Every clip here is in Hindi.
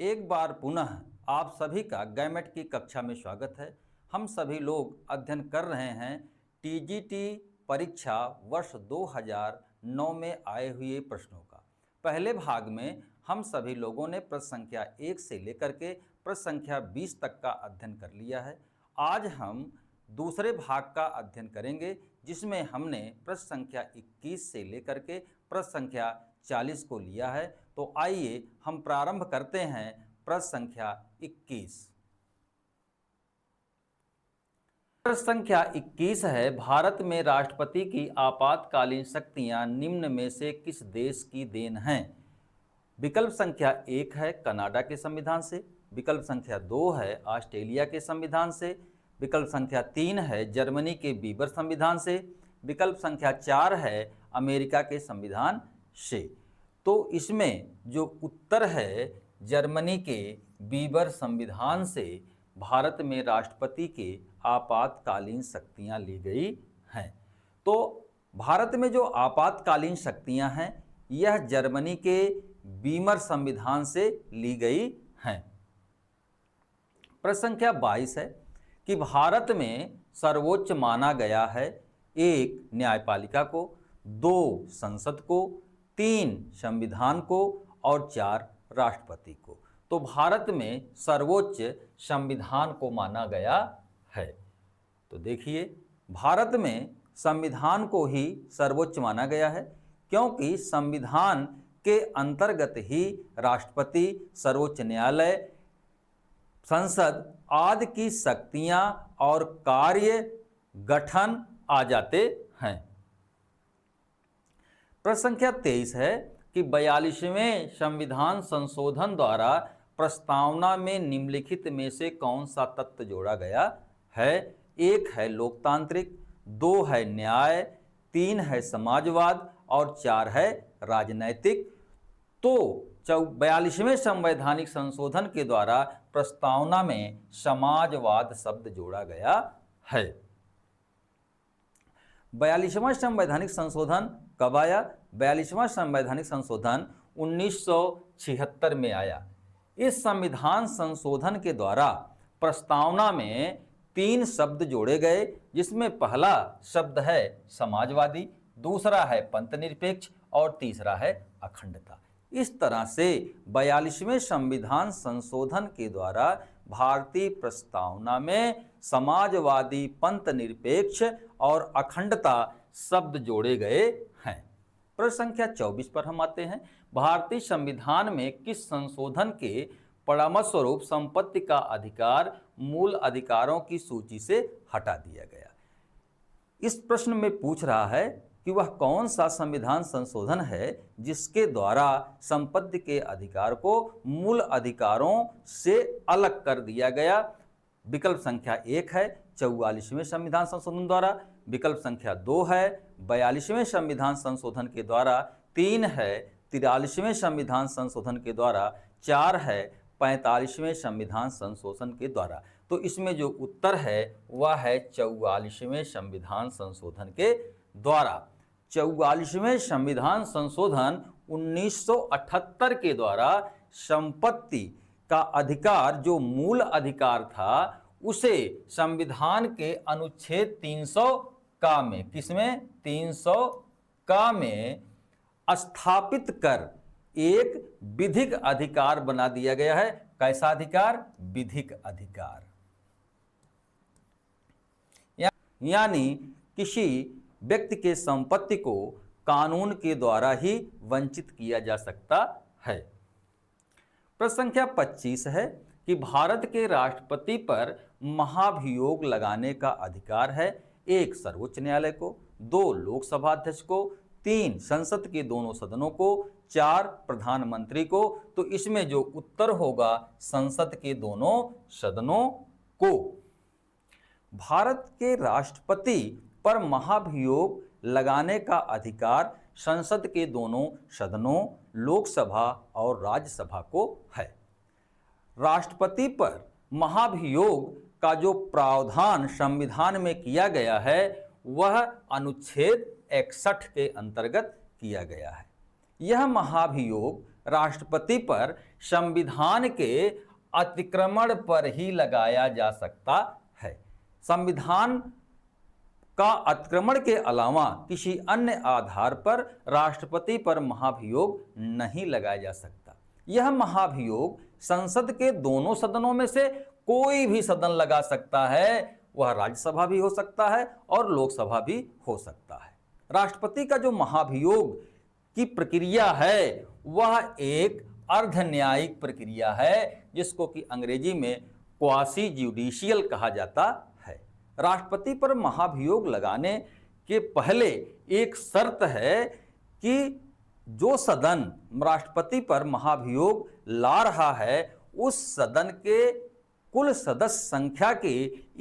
एक बार पुनः आप सभी का गैमेट की कक्षा में स्वागत है। हम सभी लोग अध्ययन कर रहे हैं टीजीटी परीक्षा वर्ष 2009 में आए हुए प्रश्नों का। पहले भाग में हम सभी लोगों ने प्रश्न संख्या 1 से लेकर के प्रश्न संख्या 20 तक का अध्ययन कर लिया है। आज हम दूसरे भाग का अध्ययन करेंगे जिसमें हमने प्रश्न संख्या 21 से लेकर के प्रश्न संख्या 40 को लिया है। तो आइए हम प्रारंभ करते हैं प्रश्न संख्या 21। प्रश्न संख्या 21 है, भारत में राष्ट्रपति की आपातकालीन शक्तियां निम्न में से किस देश की देन हैं? विकल्प संख्या 1 है कनाडा के संविधान से, विकल्प संख्या 2 है ऑस्ट्रेलिया के संविधान से, विकल्प संख्या 3 है जर्मनी के बीबर संविधान से, विकल्प संख्या 4 है अमेरिका के संविधान से। तो इसमें जो उत्तर है जर्मनी के बीबर संविधान से भारत में राष्ट्रपति के आपातकालीन शक्तियां ली गई हैं। तो भारत में जो आपातकालीन शक्तियां हैं यह जर्मनी के बीमर संविधान से ली गई हैं। प्रश्न संख्या 22 है कि भारत में सर्वोच्च माना गया है 1 न्यायपालिका को, 2 संसद को, 3 संविधान को और 4 राष्ट्रपति को। तो भारत में सर्वोच्च संविधान को माना गया है। तो देखिए भारत में संविधान को ही सर्वोच्च माना गया है क्योंकि संविधान के अंतर्गत ही राष्ट्रपति, सर्वोच्च न्यायालय, संसद आदि की शक्तियां और कार्य गठन आ जाते हैं। प्रश्न संख्या 23 है कि 42वें संविधान संशोधन द्वारा प्रस्तावना में निम्नलिखित में से कौन सा तत्व जोड़ा गया है? 1 है लोकतांत्रिक, 2 है न्याय, 3 है समाजवाद और 4 है राजनैतिक। तो 42वें संवैधानिक संशोधन के द्वारा प्रस्तावना में समाजवाद शब्द जोड़ा गया है। 42वां संवैधानिक संशोधन कब आया? 42वां संवैधानिक संशोधन 1976 में आया। इस संविधान संशोधन के द्वारा प्रस्तावना में 3 शब्द जोड़े गए जिसमें पहला शब्द है समाजवादी, दूसरा है पंथनिरपेक्ष और तीसरा है अखंडता। इस तरह से 42वें संविधान संशोधन के द्वारा भारतीय प्रस्तावना में समाजवादी, पंथनिरपेक्ष और अखंडता शब्द जोड़े गए हैं। प्रश्न संख्या 24 पर हम आते हैं। भारतीय संविधान में किस संशोधन के परिणाम स्वरूप संपत्ति का अधिकार मूल अधिकारों की सूची से हटा दिया गया? इस प्रश्न में पूछ रहा है कि वह कौन सा संविधान संशोधन है जिसके द्वारा संपत्ति के अधिकार को मूल अधिकारों से अलग कर दिया गया। विकल्प संख्या 1 है 44वें संविधान संशोधन द्वारा, विकल्प संख्या 2 है 42वें संविधान संशोधन के द्वारा, 3 है 43वें संविधान संशोधन के द्वारा, 4 है 45वें संविधान संशोधन के द्वारा। तो इसमें जो उत्तर है वह है 44वें संविधान संशोधन के द्वारा। 44वें संविधान संशोधन 1978 के द्वारा संपत्ति का अधिकार जो मूल अधिकार था उसे संविधान के अनुच्छेद 300 का में, किसमें? 300 का में स्थापित कर एक विधिक अधिकार बना दिया गया है। कैसा अधिकार? विधिक अधिकार। यानी किसी व्यक्ति के संपत्ति को कानून के द्वारा ही वंचित किया जा सकता है। प्रश्न संख्या 25 है कि भारत के राष्ट्रपति पर महाभियोग लगाने का अधिकार है। 1 सर्वोच्च न्यायालय को, 2 लोकसभा अध्यक्ष को, 3 संसद के दोनों सदनों को, 4 प्रधानमंत्री को। तो इसमें जो उत्तर होगा संसद के दोनों सदनों को। भारत के राष्ट्रपति पर महाभियोग लगाने का अधिकार संसद के दोनों सदनों, लोकसभा और राज्यसभा को है। राष्ट्रपति पर महाभियोग का जो प्रावधान संविधान में किया गया है वह अनुच्छेद 61 के अंतर्गत किया गया है। यह महाभियोग राष्ट्रपति पर संविधान के अतिक्रमण पर ही लगाया जा सकता है। संविधान का अतिक्रमण के अलावा किसी अन्य आधार पर राष्ट्रपति पर महाभियोग नहीं लगाया जा सकता। यह महाभियोग संसद के दोनों सदनों में से कोई भी सदन लगा सकता है, वह राज्यसभा भी हो सकता है और लोकसभा भी हो सकता है। राष्ट्रपति का जो महाभियोग की प्रक्रिया है वह एक अर्ध न्यायिक प्रक्रिया है, जिसको कि अंग्रेजी में क्वासी जुडिशियल कहा जाता है। राष्ट्रपति पर महाभियोग लगाने के पहले एक शर्त है कि जो सदन राष्ट्रपति पर महाभियोग ला रहा है उस सदन के कुल सदस्य संख्या के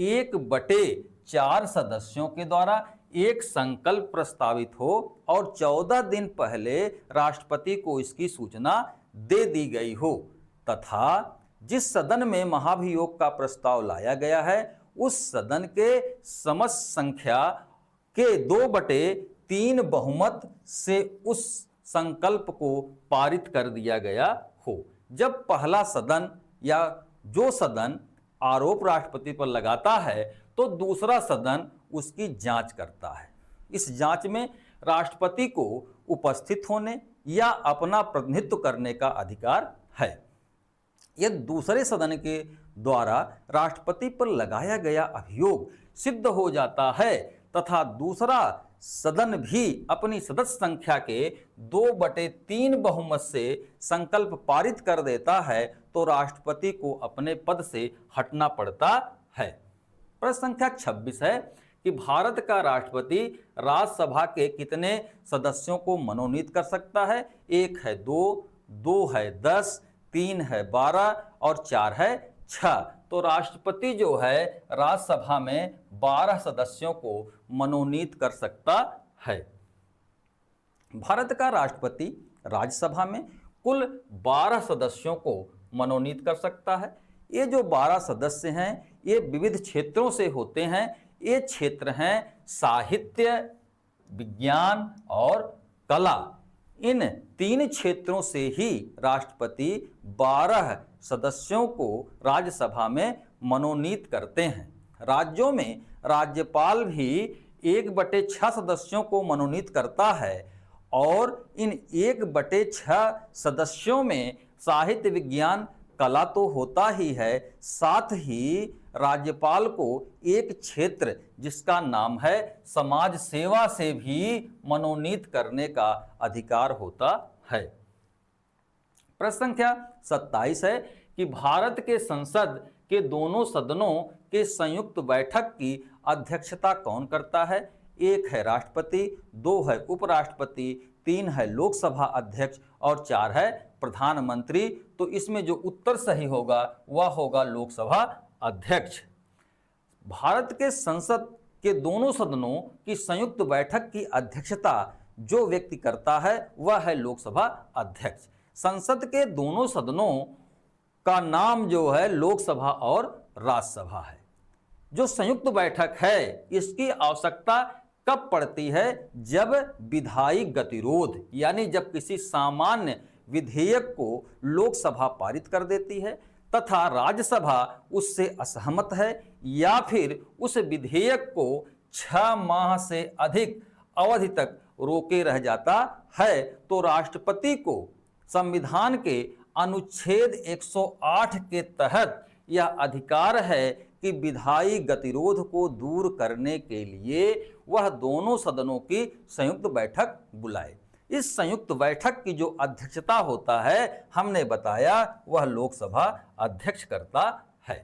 1/4 सदस्यों के द्वारा एक संकल्प प्रस्तावित हो और 14 दिन पहले राष्ट्रपति को इसकी सूचना दे दी गई हो, तथा जिस सदन में महाभियोग का प्रस्ताव लाया गया है उस सदन के समस्त संख्या के 2/3 बहुमत से उस संकल्प को पारित कर दिया गया हो। जब पहला सदन या जो सदन आरोप राष्ट्रपति पर लगाता है तो दूसरा सदन उसकी जांच करता है। इस जांच में राष्ट्रपति को उपस्थित होने या अपना प्रतिनिधित्व करने का अधिकार है। यदि दूसरे सदन के द्वारा राष्ट्रपति पर लगाया गया अभियोग सिद्ध हो जाता है तथा दूसरा सदन भी अपनी सदस्य संख्या के 2/3 बहुमत से संकल्प पारित कर देता है तो राष्ट्रपति को अपने पद से हटना पड़ता है। प्रश्न संख्या 26 है कि भारत का राष्ट्रपति राज्यसभा के कितने सदस्यों को मनोनीत कर सकता है? 1 है 2 है 10, 3 है 12 और 4 है 6। तो राष्ट्रपति जो है राज्यसभा में 12 सदस्यों को मनोनीत कर सकता है। भारत का राष्ट्रपति राज्यसभा में कुल 12 सदस्यों को मनोनीत कर सकता है। ये जो 12 सदस्य हैं ये विविध क्षेत्रों से होते हैं। ये क्षेत्र हैं साहित्य, विज्ञान और कला। इन 3 क्षेत्रों से ही राष्ट्रपति 12 सदस्यों को राज्यसभा में मनोनीत करते हैं। राज्यों में राज्यपाल भी 1/6 सदस्यों को मनोनीत करता है और इन 1/6 सदस्यों में साहित्य, विज्ञान, कला तो होता ही है, साथ ही राज्यपाल को एक क्षेत्र जिसका नाम है समाज सेवा से भी मनोनीत करने का अधिकार होता है। प्रश्न संख्या 27 है कि भारत के संसद के दोनों सदनों के संयुक्त बैठक की अध्यक्षता कौन करता है? 1 है राष्ट्रपति, 2 है उपराष्ट्रपति, 3 है लोकसभा अध्यक्ष और 4 है प्रधानमंत्री। तो इसमें जो उत्तर सही होगा वह होगा लोकसभा अध्यक्ष। भारत के संसद के दोनों सदनों की संयुक्त बैठक की अध्यक्षता जो व्यक्ति करता है वह है लोकसभा अध्यक्ष। संसद के दोनों सदनों का नाम जो है लोकसभा और राज्यसभा है। जो संयुक्त बैठक है इसकी आवश्यकता कब पड़ती है? जब विधायी गतिरोध यानी जब किसी सामान्य विधेयक को लोकसभा पारित कर देती है तथा राज्यसभा उससे असहमत है या फिर उस विधेयक को 6 माह से अधिक अवधि तक रोके रह जाता है, तो राष्ट्रपति को संविधान के अनुच्छेद 108 के तहत यह अधिकार है कि विधायी गतिरोध को दूर करने के लिए वह दोनों सदनों की संयुक्त बैठक बुलाए। इस संयुक्त बैठक की जो अध्यक्षता होता है हमने बताया वह लोकसभा अध्यक्ष करता है।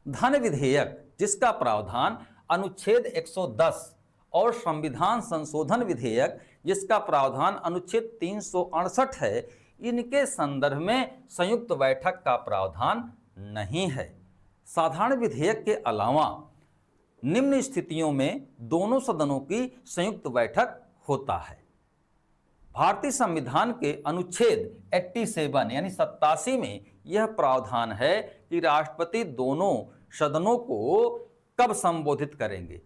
धन विधेयक जिसका प्रावधान अनुच्छेद 110 और संविधान संशोधन विधेयक जिसका प्रावधान अनुच्छेद 368 है, इनके संदर्भ में संयुक्त बैठक का प्रावधान नहीं है। साधारण विधेयक के अलावा निम्न स्थितियों में दोनों सदनों की संयुक्त बैठक होता है। भारतीय संविधान के अनुच्छेद 87 यानी 87 में यह प्रावधान है कि राष्ट्रपति दोनों सदनों को कब संबोधित करेंगे?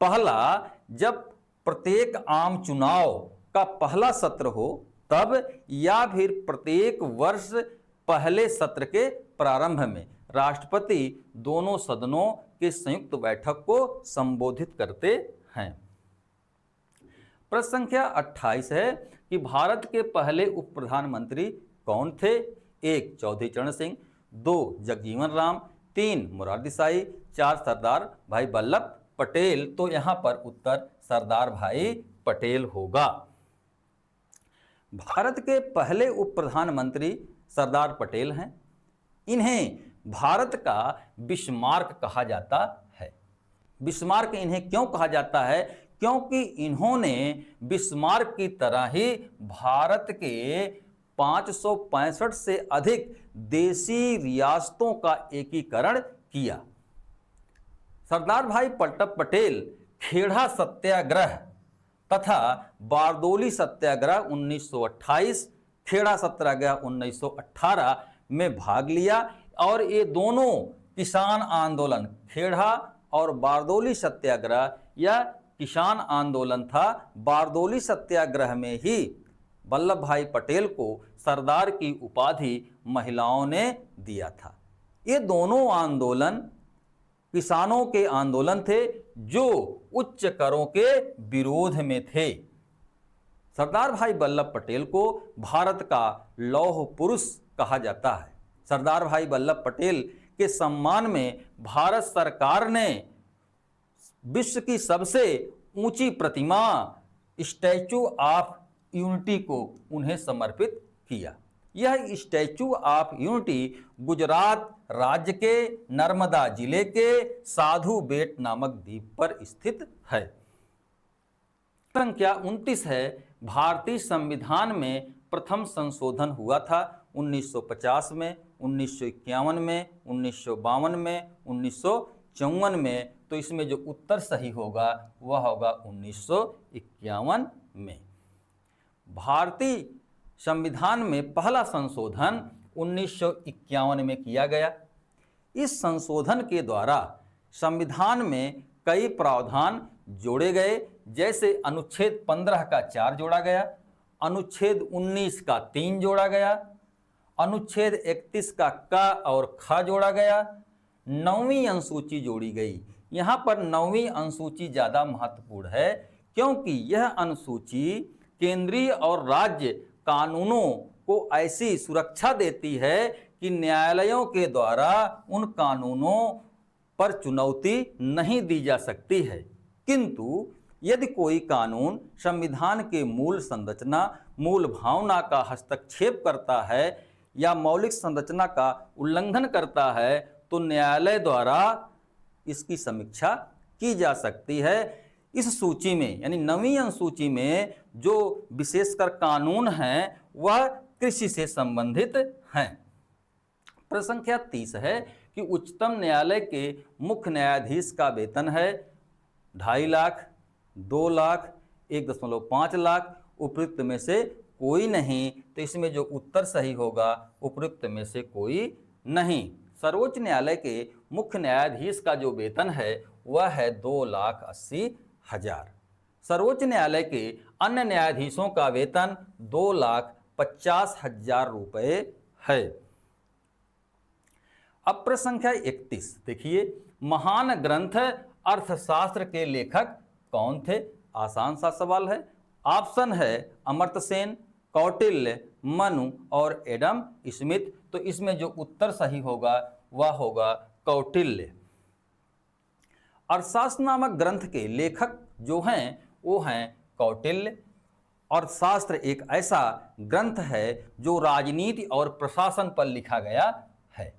पहला, जब प्रत्येक आम चुनाव का पहला सत्र हो तब या फिर प्रत्येक वर्ष पहले सत्र के प्रारंभ में राष्ट्रपति दोनों सदनों के संयुक्त बैठक को संबोधित करते हैं। प्रश्न संख्या 28 है कि भारत के पहले उप प्रधानमंत्री कौन थे? 1 चौधरी चरण सिंह, 2 जगजीवन राम, 3 मोरारजी देसाई, 4 सरदार भाई वल्लभ पटेल। तो यहाँ पर उत्तर सरदार भाई पटेल होगा। भारत के पहले उप प्रधानमंत्री सरदार पटेल हैं। इन्हें भारत का बिस्मार्क कहा जाता है। बिस्मार्क इन्हें क्यों कहा जाता है? क्योंकि इन्होंने बिस्मार्क की तरह ही भारत के 565 से अधिक देशी रियासतों का एकीकरण किया। सरदार भाई वल्लभ पटेल खेड़ा सत्याग्रह तथा बारदोली सत्याग्रह 1928, खेड़ा सत्याग्रह 1918 में भाग लिया और ये दोनों किसान आंदोलन, खेड़ा और बारदोली सत्याग्रह या किसान आंदोलन था। बारदोली सत्याग्रह में ही वल्लभ भाई पटेल को सरदार की उपाधि महिलाओं ने दिया था। ये दोनों आंदोलन किसानों के आंदोलन थे जो उच्च करों के विरोध में थे। सरदार भाई वल्लभ पटेल को भारत का लौह पुरुष कहा जाता है। सरदार भाई वल्लभ पटेल के सम्मान में भारत सरकार ने विश्व की सबसे ऊंची प्रतिमा स्टैचू ऑफ यूनिटी को उन्हें समर्पित किया। यह स्टैचू ऑफ यूनिटी गुजरात राज्य के नर्मदा जिले के साधु बेट नामक द्वीप पर स्थित है। संख्या 29 है, भारतीय संविधान में प्रथम संशोधन हुआ था 1950 में, 1951 में, 1952 में, 1954 में। तो इसमें जो उत्तर सही होगा वह होगा 1951 में। भारतीय संविधान में पहला संशोधन 1951 में किया गया। इस संशोधन के द्वारा संविधान में कई प्रावधान जोड़े गए, जैसे अनुच्छेद 15 का 4 जोड़ा गया, अनुच्छेद 19 का 3 जोड़ा गया, अनुच्छेद 31 का क और ख जोड़ा गया, 9वीं अनुसूची जोड़ी गई। यहाँ पर 9वीं अनुसूची ज़्यादा महत्वपूर्ण है क्योंकि यह अनुसूची केंद्रीय और राज्य कानूनों को ऐसी सुरक्षा देती है कि न्यायालयों के द्वारा उन कानूनों पर चुनौती नहीं दी जा सकती है। किंतु यदि कोई कानून संविधान के मूल संरचना, मूल भावना का हस्तक्षेप करता है या मौलिक संरचना का उल्लंघन करता है तो न्यायालय द्वारा इसकी समीक्षा की जा सकती है। इस सूची में यानी 9वीं अनुसूची में जो विशेषकर कानून हैं वह कृषि से संबंधित हैं। प्रश्न संख्या 30 है कि उच्चतम न्यायालय के मुख्य न्यायाधीश का वेतन है 2.5 लाख, 2 लाख, 1.5 लाख, उपयुक्त में से कोई नहीं। तो इसमें जो उत्तर सही होगा उपयुक्त में से कोई नहीं। सर्वोच्च न्यायालय के मुख्य न्यायाधीश का जो वेतन है वह है 2,80,000। सर्वोच्च न्यायालय के अन्य न्यायाधीशों का वेतन 2,50,000 रुपये है। अब प्रश्न संख्या 31 देखिए, महान ग्रंथ अर्थशास्त्र के लेखक कौन थे? आसान सा सवाल है। ऑप्शन है अमर्त्य सेन, कौटिल्य, मनु और एडम स्मिथ। तो इसमें जो उत्तर सही होगा वह होगा कौटिल्य। अर्थशास्त्र नामक ग्रंथ के लेखक जो हैं वो हैं कौटिल्य। अर्थशास्त्र एक ऐसा ग्रंथ है जो राजनीति और प्रशासन पर लिखा गया है।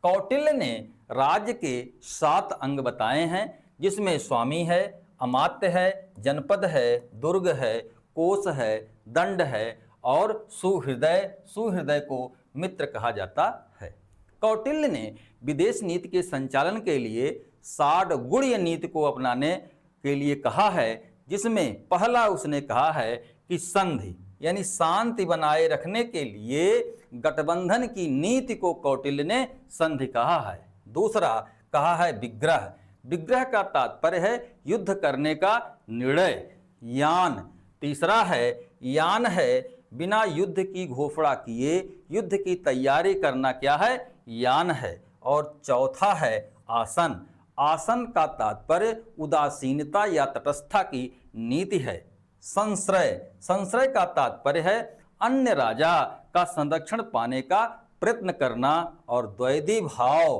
कौटिल्य ने राज्य के 7 अंग बताए हैं, जिसमें स्वामी है, अमात्य है, जनपद है, दुर्ग है, कोष है, दंड है और सुहृदय। सुहृदय को मित्र कहा जाता है। कौटिल्य ने विदेश नीति के संचालन के लिए 60 गुणीय नीति को अपनाने के लिए कहा है, जिसमें पहला उसने कहा है कि संधि यानी शांति बनाए रखने के लिए गठबंधन की नीति को कौटिल्य ने संधि कहा है। दूसरा कहा है विग्रह। विग्रह का तात्पर्य है युद्ध करने का निर्णय। यान तीसरा है, यान है बिना युद्ध की घोषणा किए युद्ध की तैयारी करना क्या है? यान है। और चौथा है आसन। आसन का तात्पर्य उदासीनता या तटस्थता की नीति है। संश्रय, संश्रय का तात्पर्य है अन्य राजा का संरक्षण पाने का प्रयत्न करना। और द्वैधी भाव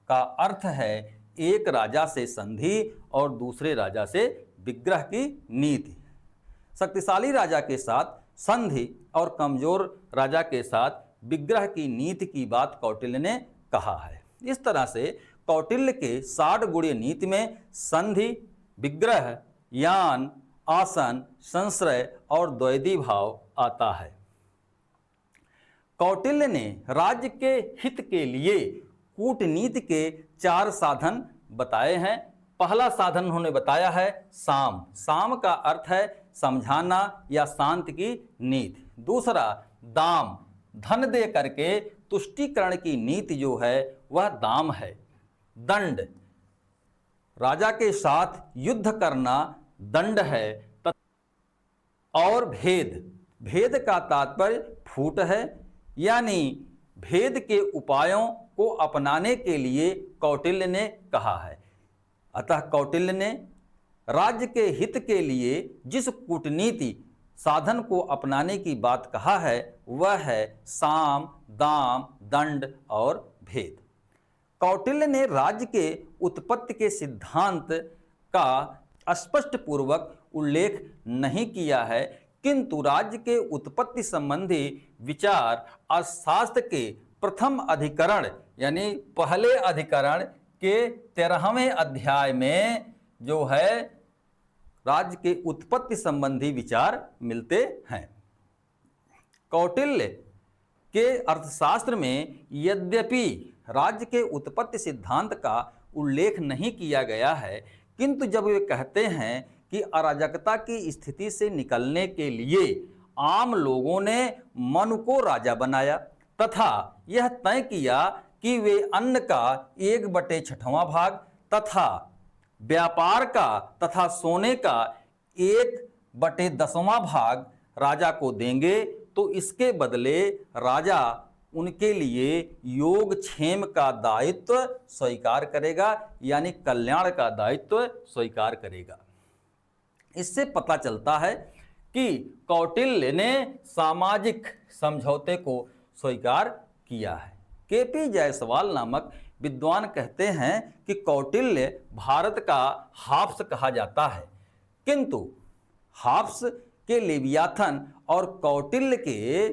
का अर्थ है एक राजा से संधि और दूसरे राजा से विग्रह की नीति। शक्तिशाली राजा के साथ संधि और कमजोर राजा के साथ विग्रह की नीति की बात कौटिल्य ने कहा है। इस तरह से कौटिल्य के 60 गुणीय नीति में संधि, विग्रह, यान, आसन, संश्रय और द्वैधी भाव आता है। कौटिल्य ने राज्य के हित के लिए कूटनीति के 4 साधन बताए हैं। पहला साधन उन्होंने बताया है साम। साम का अर्थ है समझाना या शांति की नीति। दूसरा दाम, धन दे करके तुष्टीकरण की नीति जो है वह दाम है। दंड, राजा के साथ युद्ध करना दंड है। और भेद, भेद का तात्पर्य फूट है, यानी भेद के उपायों को अपनाने के लिए कौटिल्य ने कहा है। अतः कौटिल्य ने राज्य के हित के लिए जिस कूटनीति साधन को अपनाने की बात कहा है वह है साम, दाम, दंड और भेद। कौटिल्य ने राज्य के उत्पत्ति के सिद्धांत का स्पष्ट पूर्वक उल्लेख नहीं किया है, किंतु राज्य के उत्पत्ति संबंधी विचार अर्थशास्त्र के प्रथम अधिकरण यानी पहले अधिकरण के 13वें अध्याय में जो है राज्य के उत्पत्ति संबंधी विचार मिलते हैं। कौटिल्य के अर्थशास्त्र में यद्यपि राज्य के उत्पत्ति सिद्धांत का उल्लेख नहीं किया गया है, किंतु जब वे कहते हैं कि अराजकता की स्थिति से निकलने के लिए आम लोगों ने मनु को राजा बनाया तथा यह तय किया कि वे अन्न का 1/6वां भाग तथा व्यापार का तथा सोने का 1/10वां भाग राजा को देंगे, तो इसके बदले राजा उनके लिए योगक्षेम का दायित्व स्वीकार करेगा, यानी कल्याण का दायित्व स्वीकार करेगा। इससे पता चलता है कि कौटिल्य ने सामाजिक समझौते को स्वीकार किया है। केपी जायसवाल नामक विद्वान कहते हैं कि कौटिल्य भारत का हाब्स कहा जाता है, किंतु हाब्स के लेवियाथन और कौटिल्य के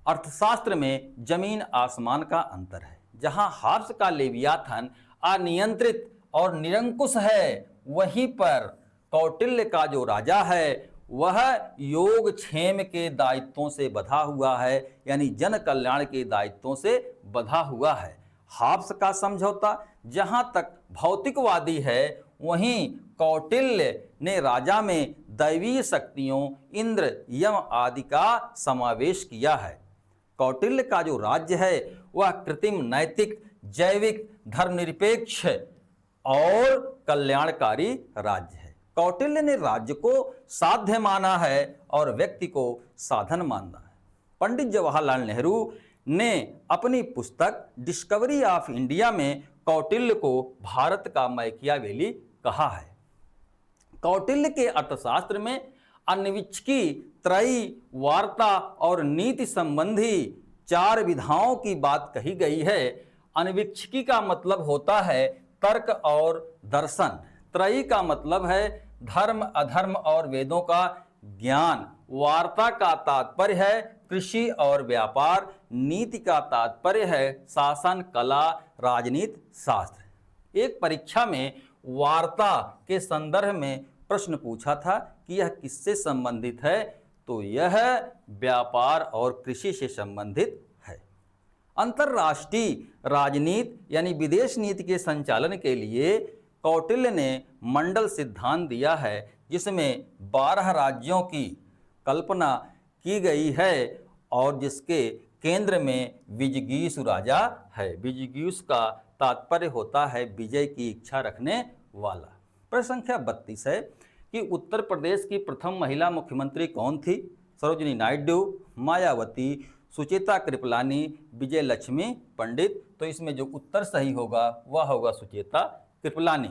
अर्थशास्त्र में जमीन आसमान का अंतर है। जहां हाब्स का लेवियाथन अनियंत्रित और निरंकुश है, वहीं पर कौटिल्य का जो राजा है वह योगक्षेम के दायित्वों से बंधा हुआ है, यानी जन कल्याण के दायित्वों से बंधा हुआ है। हाब्स का समझौता जहां तक भौतिकवादी है, वहीं कौटिल्य ने राजा में दैवीय शक्तियों इंद्र, यम आदि का समावेश किया है। कौटिल्य का जो राज्य है वह कृत्रिम, नैतिक, जैविक, धर्मनिरपेक्ष और कल्याणकारी राज्य है। कौटिल्य ने राज्य को साध्य माना है और व्यक्ति को साधन माना है। पंडित जवाहरलाल नेहरू ने अपनी पुस्तक डिस्कवरी ऑफ इंडिया में कौटिल्य को भारत का मैकियावेली कहा है। कौटिल्य के अर्थशास्त्र में अन्वीक्षिकी, त्रयी, वार्ता और नीति संबंधी 4 विधाओं की बात कही गई है। अन्वीक्षिकी का मतलब होता है तर्क और दर्शन। त्रयी का मतलब है धर्म, अधर्म और वेदों का ज्ञान। वार्ता का तात्पर्य है कृषि और व्यापार। नीति का तात्पर्य है शासन, कला, राजनीति, शास्त्र। एक परीक्षा में वार्ता के संदर्भ में प्रश्न पूछा था कि यह किससे संबंधित है, तो यह व्यापार और कृषि से संबंधित है। अंतर्राष्ट्रीय राजनीति यानी विदेश नीति के संचालन के लिए कौटिल्य ने मंडल सिद्धांत दिया है, जिसमें 12 राज्यों की कल्पना की गई है और जिसके केंद्र में विजिगीषु राजा है। विजिगीषु का तात्पर्य होता है विजय की इच्छा रखने वाला। प्रश्न संख्या 32 है कि उत्तर प्रदेश की प्रथम महिला मुख्यमंत्री कौन थी? सरोजिनी नायडू, मायावती, सुचेता कृपलानी, विजय लक्ष्मी पंडित। तो इसमें जो उत्तर सही होगा वह होगा सुचेता कृपलानी।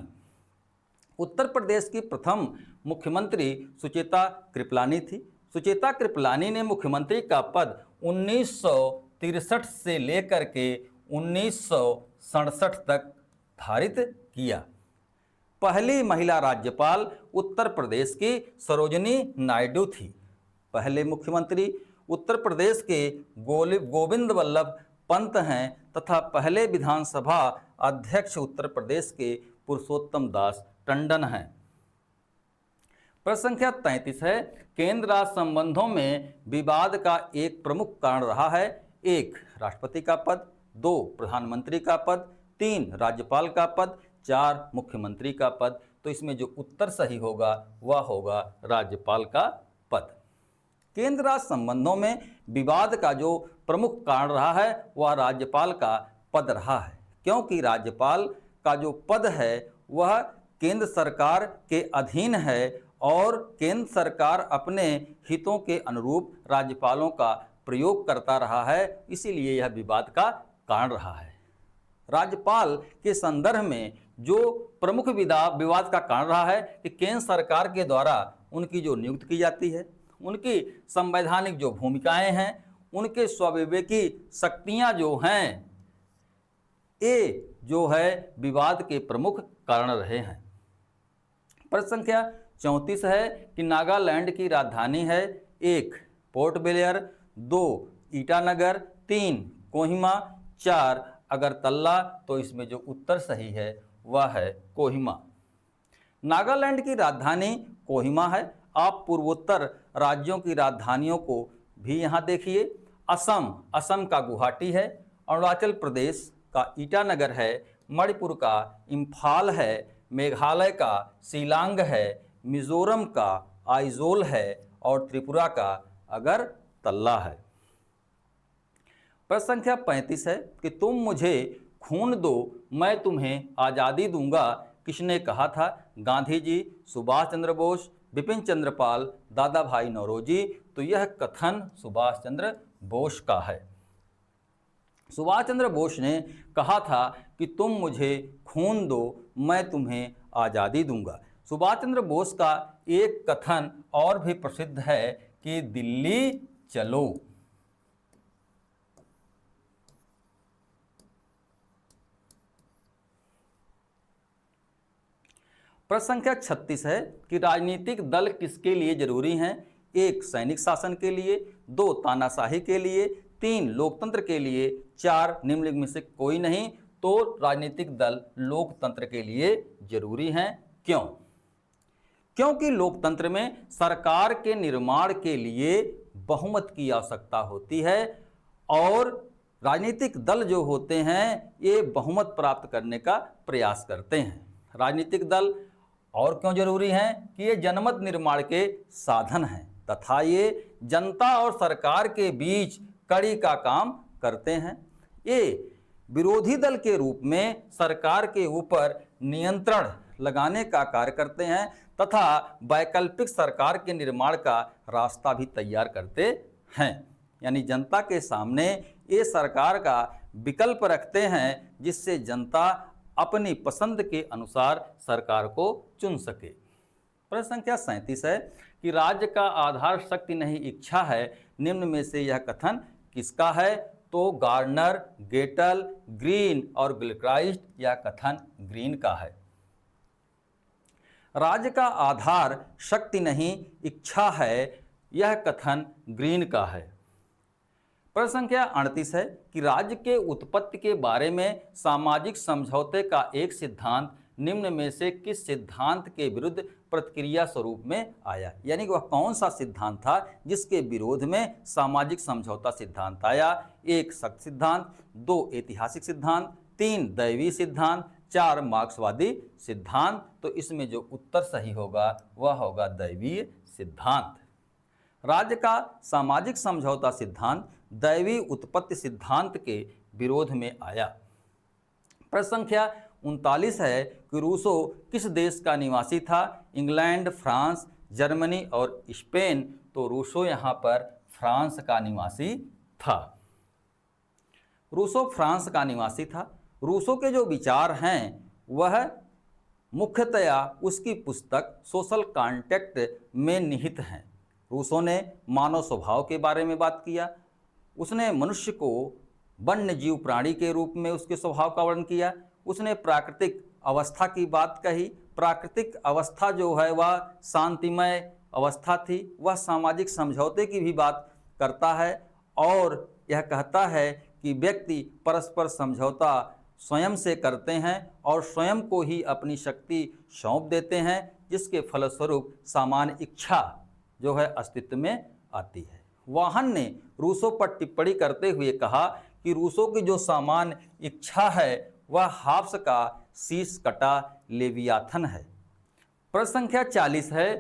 उत्तर प्रदेश की प्रथम मुख्यमंत्री सुचेता कृपलानी थी। सुचेता कृपलानी ने मुख्यमंत्री का पद 1963 से लेकर के 1967 तक धारित किया। पहली महिला राज्यपाल उत्तर प्रदेश की सरोजिनी नायडू थी। पहले मुख्यमंत्री उत्तर प्रदेश के गोविंद वल्लभ पंत हैं तथा पहले विधानसभा अध्यक्ष उत्तर प्रदेश के पुरुषोत्तम दास टंडन हैं। प्रश्न संख्या 33 है, केंद्र राज्य संबंधों में विवाद का एक प्रमुख कारण रहा है। 1 राष्ट्रपति का पद, 2 प्रधानमंत्री का पद, 3 राज्यपाल का पद, 4 मुख्यमंत्री का पद। तो इसमें जो उत्तर सही होगा वह होगा राज्यपाल का पद। केंद्र राज्य संबंधों में विवाद का जो प्रमुख कारण रहा है वह राज्यपाल का पद रहा है, क्योंकि राज्यपाल का जो पद है वह केंद्र सरकार के अधीन है और केंद्र सरकार अपने हितों के अनुरूप राज्यपालों का प्रयोग करता रहा है, इसीलिए यह विवाद का कारण रहा है। राज्यपाल के संदर्भ में जो प्रमुख विवाद का कारण रहा है कि केंद्र सरकार के द्वारा उनकी जो नियुक्ति की जाती है, उनकी संवैधानिक जो भूमिकाएं हैं, उनके स्वविवेकी शक्तियां जो हैं, ये जो है विवाद के प्रमुख कारण रहे हैं। प्रश्न संख्या 34 है कि नागालैंड की राजधानी है। 1 पोर्ट ब्लेयर, 2 ईटानगर, 3 कोहिमा, 4 अगरतला। तो इसमें जो उत्तर सही है वह है कोहिमा। नागालैंड की राजधानी कोहिमा है। आप पूर्वोत्तर राज्यों की राजधानियों को भी यहाँ देखिए। असम का गुवाहाटी है, अरुणाचल प्रदेश का ईटानगर है, मणिपुर का इम्फाल है, मेघालय का शिलांग है, मिजोरम का आइजोल है और त्रिपुरा का अगरतला है। प्रश्न संख्या 35 है कि तुम मुझे खून दो मैं तुम्हें आज़ादी दूंगा किसने कहा था? गांधी जी, सुभाष चंद्र बोस, बिपिन चंद्र पाल, दादा भाई नौरोजी। तो यह कथन सुभाष चंद्र बोस का है। सुभाष चंद्र बोस ने कहा था कि तुम मुझे खून दो मैं तुम्हें आज़ादी दूंगा। सुभाष चंद्र बोस का एक कथन और भी प्रसिद्ध है कि दिल्ली चलो। प्रश्न संख्या 36 है कि राजनीतिक दल किसके लिए जरूरी हैं? 1 सैनिक शासन के लिए, 2 तानाशाही के लिए, 3 लोकतंत्र के लिए, 4 निम्नलिखित में से कोई नहीं। तो राजनीतिक दल लोकतंत्र के लिए जरूरी हैं। क्यों? क्योंकि लोकतंत्र में सरकार के निर्माण के लिए बहुमत की आवश्यकता होती है और राजनीतिक दल जो होते हैं ये बहुमत प्राप्त करने का प्रयास करते हैं। राजनीतिक दल और क्यों जरूरी हैं कि ये जनमत निर्माण के साधन हैं तथा ये जनता और सरकार के बीच कड़ी का काम करते हैं। ये विरोधी दल के रूप में सरकार के ऊपर नियंत्रण लगाने का कार्य करते हैं तथा वैकल्पिक सरकार के निर्माण का रास्ता भी तैयार करते हैं। यानी जनता के सामने ये सरकार का विकल्प रखते हैं जिससे जनता अपनी पसंद के अनुसार सरकार को चुन सके। प्रश्न संख्या 37 है कि राज्य का आधार शक्ति नहीं इच्छा है, निम्न में से यह कथन किसका है? तो गार्नर, गेटल, ग्रीन और गिलक्राइस्ट, यह कथन ग्रीन का है। राज्य का आधार शक्ति नहीं इच्छा है, यह कथन ग्रीन का है। प्रश्न संख्या 38 है कि राज्य के उत्पत्ति के बारे में सामाजिक समझौते का एक सिद्धांत निम्न में से किस सिद्धांत के विरुद्ध प्रतिक्रिया स्वरूप में आया? यानी कि वह कौन सा सिद्धांत था जिसके विरोध में सामाजिक समझौता सिद्धांत आया? 1 शक्ति सिद्धांत, 2 ऐतिहासिक सिद्धांत, 3 दैवीय सिद्धांत, 4 मार्क्सवादी सिद्धांत। तो इसमें जो उत्तर सही होगा वह होगा दैवीय सिद्धांत। राज्य का सामाजिक समझौता सिद्धांत दैवीय उत्पत्ति सिद्धांत के विरोध में आया। प्रश्न संख्या 39 है कि रूसो किस देश का निवासी था? इंग्लैंड, फ्रांस, जर्मनी और स्पेन। तो रूसो यहाँ पर फ्रांस का निवासी था। रूसो फ्रांस का निवासी था। रूसो के जो विचार हैं वह मुख्यतया उसकी पुस्तक सोशल कॉन्ट्रैक्ट में निहित हैं। रूसो ने मानव स्वभाव के बारे में बात किया। उसने मनुष्य को वन्य जीव प्राणी के रूप में उसके स्वभाव का वर्णन किया। उसने प्राकृतिक अवस्था की बात कही। प्राकृतिक अवस्था जो है वह शांतिमय अवस्था थी। वह सामाजिक समझौते की भी बात करता है और यह कहता है कि व्यक्ति परस्पर समझौता स्वयं से करते हैं और स्वयं को ही अपनी शक्ति सौंप देते हैं, जिसके फलस्वरूप सामान्य इच्छा जो है अस्तित्व में आती है। वाहन ने रूसो पर टिप्पणी करते हुए कहा कि रूसो की जो सामान्य इच्छा है वह हाब्स का शीश कटा लेवियाथन है। प्रश्न संख्या 40 है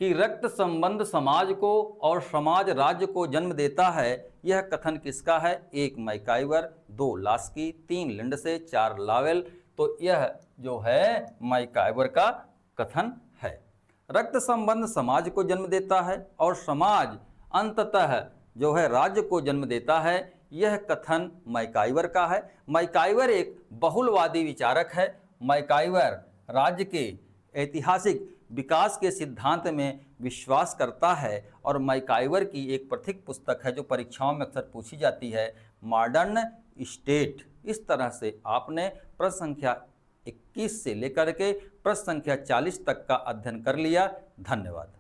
कि रक्त संबंध समाज को और समाज राज्य को जन्म देता है, यह कथन किसका है? 1 मैकाइवर, 2 लास्की, 3 लिंडसे, 4 लावेल। तो यह जो है मैकाइवर का कथन है। रक्त संबंध समाज को जन्म देता है और समाज अंततः जो है राज्य को जन्म देता है, यह कथन मैकाइवर का है। मैकाइवर एक बहुलवादी विचारक है। मैकाइवर राज्य के ऐतिहासिक विकास के सिद्धांत में विश्वास करता है और मैकाइवर की एक प्रथिक पुस्तक है जो परीक्षाओं में अक्सर पूछी जाती है, मॉडर्न स्टेट। इस तरह से आपने प्रश्न संख्या 21 से लेकर के प्रश्न संख्या 40 तक का अध्ययन कर लिया। धन्यवाद।